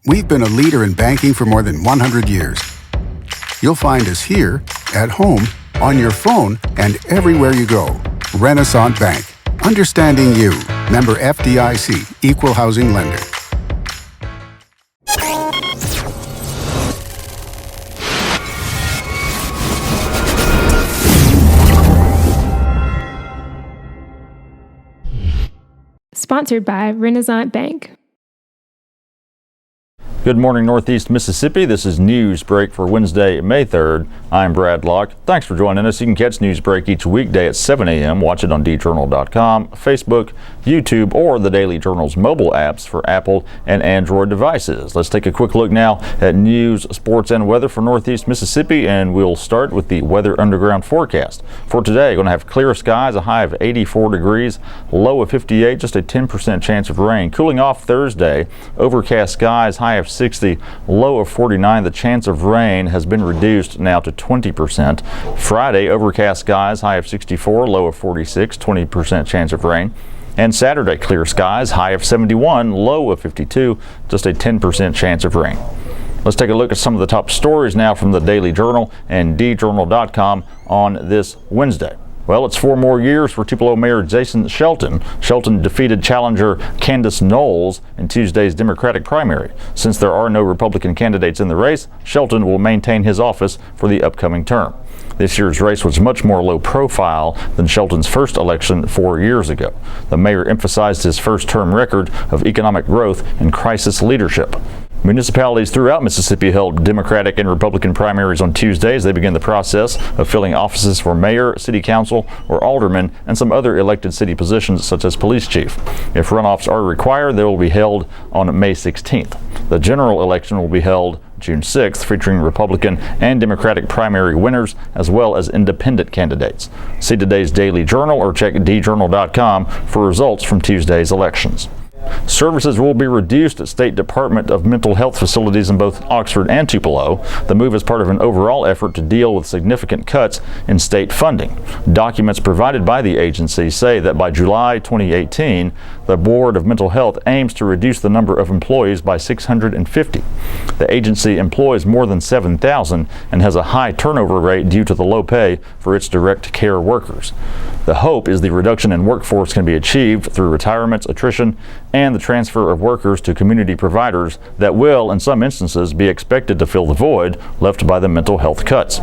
We've been a leader in banking for more than 100 years. You'll find us here, at home, on your phone, and everywhere you go. Renaissance Bank. Understanding you. Member FDIC. Equal housing lender. Sponsored by Renaissance Bank. Good morning, Northeast Mississippi. This is Newsbreak for Wednesday, May 3rd. I'm Brad Locke. Thanks for joining us. You can catch Newsbreak each weekday at 7 a.m. Watch it on djournal.com, Facebook, YouTube, or the Daily Journal's mobile apps for Apple and Android devices. Let's take a quick look now at news, sports, and weather for Northeast Mississippi, and we'll start with the Weather Underground forecast. For today, going to have clear skies, a high of 84 degrees, low of 58, just a 10% chance of rain. Cooling off Thursday, overcast skies, high of 60, low of 49. The chance of rain has been reduced now to 20%. Friday, overcast skies, high of 64, low of 46, 20% chance of rain. And Saturday, clear skies, high of 71, low of 52, just a 10% chance of rain. Let's take a look at some of the top stories now from the Daily Journal and djournal.com on this Wednesday. Well, it's 4 more years for Tupelo Mayor Jason Shelton. Shelton defeated challenger Candace Knowles in Tuesday's Democratic primary. Since there are no Republican candidates in the race, Shelton will maintain his office for the upcoming term. This year's race was much more low profile than Shelton's first election 4 years ago. The mayor emphasized his first-term record of economic growth and crisis leadership. Municipalities throughout Mississippi held Democratic and Republican primaries on Tuesday as they begin the process of filling offices for mayor, city council, or aldermen, and some other elected city positions such as police chief. If runoffs are required, they will be held on May 16th. The general election will be held June 6th, featuring Republican and Democratic primary winners as well as independent candidates. See today's Daily Journal or check djournal.com for results from Tuesday's elections. Services will be reduced at State Department of Mental Health facilities in both Oxford and Tupelo. The move is part of an overall effort to deal with significant cuts in state funding. Documents provided by the agency say that by July 2018, the Board of Mental Health aims to reduce the number of employees by 650. The agency employs more than 7,000 and has a high turnover rate due to the low pay for its direct care workers. The hope is the reduction in workforce can be achieved through retirements, attrition, and the transfer of workers to community providers that will, in some instances, be expected to fill the void left by the mental health cuts.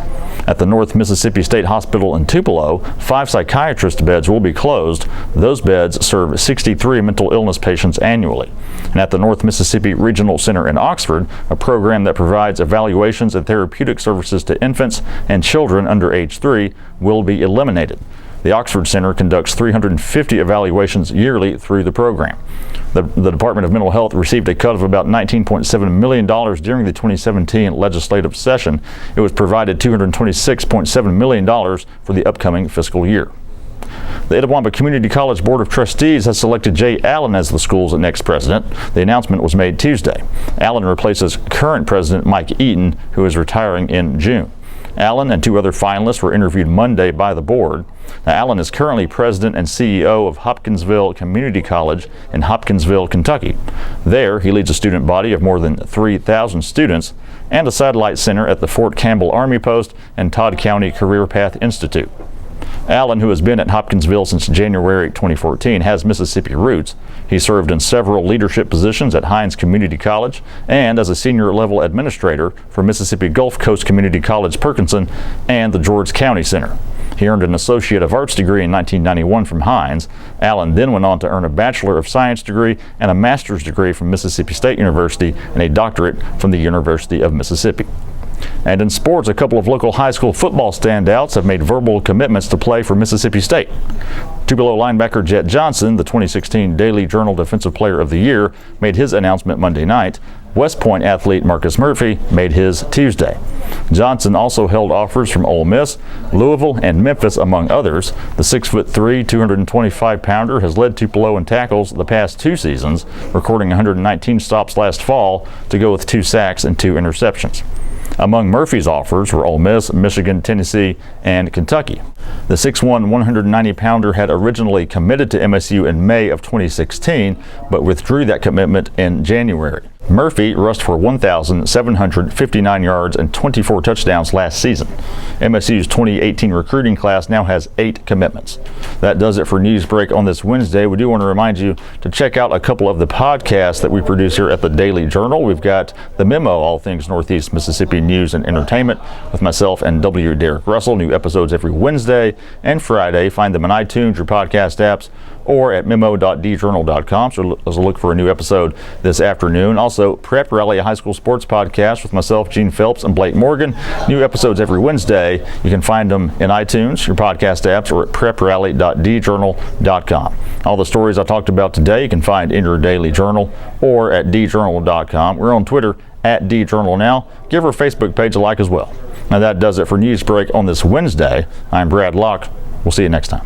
At the North Mississippi State Hospital in Tupelo, 5 psychiatrist beds will be closed. Those beds serve 63 mental illness patients annually. And at the North Mississippi Regional Center in Oxford, a program that provides evaluations and therapeutic services to infants and children under age 3 will be eliminated. The Oxford Center conducts 350 evaluations yearly through the program. The Department of Mental Health received a cut of about $19.7 million during the 2017 legislative session. It was provided $226.7 million for the upcoming fiscal year. The Itawamba Community College Board of Trustees has selected Jay Allen as the school's next president. The announcement was made Tuesday. Allen replaces current president Mike Eaton, who is retiring in June. Allen and 2 other finalists were interviewed Monday by the board. Now, Allen is currently president and CEO of Hopkinsville Community College in Hopkinsville, Kentucky. There, he leads a student body of more than 3,000 students and a satellite center at the Fort Campbell Army Post and Todd County Career Path Institute. Allen, who has been at Hopkinsville since January 2014, has Mississippi roots. He served in several leadership positions at Hines Community College and as a senior level administrator for Mississippi Gulf Coast Community College Perkinson and the George County Center. He earned an Associate of Arts degree in 1991 from Hines. Allen then went on to earn a Bachelor of Science degree and a Master's degree from Mississippi State University and a doctorate from the University of Mississippi. And in sports, a couple of local high school football standouts have made verbal commitments to play for Mississippi State. Tupelo linebacker Jet Johnson, the 2016 Daily Journal Defensive Player of the Year, made his announcement Monday night. West Point athlete Marcus Murphy made his Tuesday. Johnson also held offers from Ole Miss, Louisville, and Memphis, among others. The 6'3", 225-pounder has led Tupelo in tackles the past 2 seasons, recording 119 stops last fall to go with 2 sacks and 2 interceptions. Among Murphy's offers were Ole Miss, Michigan, Tennessee, and Kentucky. The 6'1", 190-pounder had originally committed to MSU in May of 2016, but withdrew that commitment in January. Murphy rushed for 1,759 yards and 24 touchdowns last season. MSU's 2018 recruiting class now has 8 commitments. That does it for Newsbreak on this Wednesday. We do want to remind you to check out a couple of the podcasts that we produce here at the Daily Journal. We've got The Memo, all things Northeast Mississippi news and entertainment, with myself and W. Derek Russell. New episodes every Wednesday and Friday. Find them on iTunes, your podcast apps, or at memo.djournal.com. So let's look for a new episode this afternoon. Also, Prep Rally, a high school sports podcast with myself, Gene Phelps, and Blake Morgan. New episodes every Wednesday. You can find them in iTunes, your podcast apps, or at preprally.djournal.com. All the stories I talked about today you can find in your daily journal or at djournal.com. We're on Twitter at djournalnow. Give our Facebook page a like as well. Now that does it for Newsbreak on this Wednesday. I'm Brad Locke. We'll see you next time.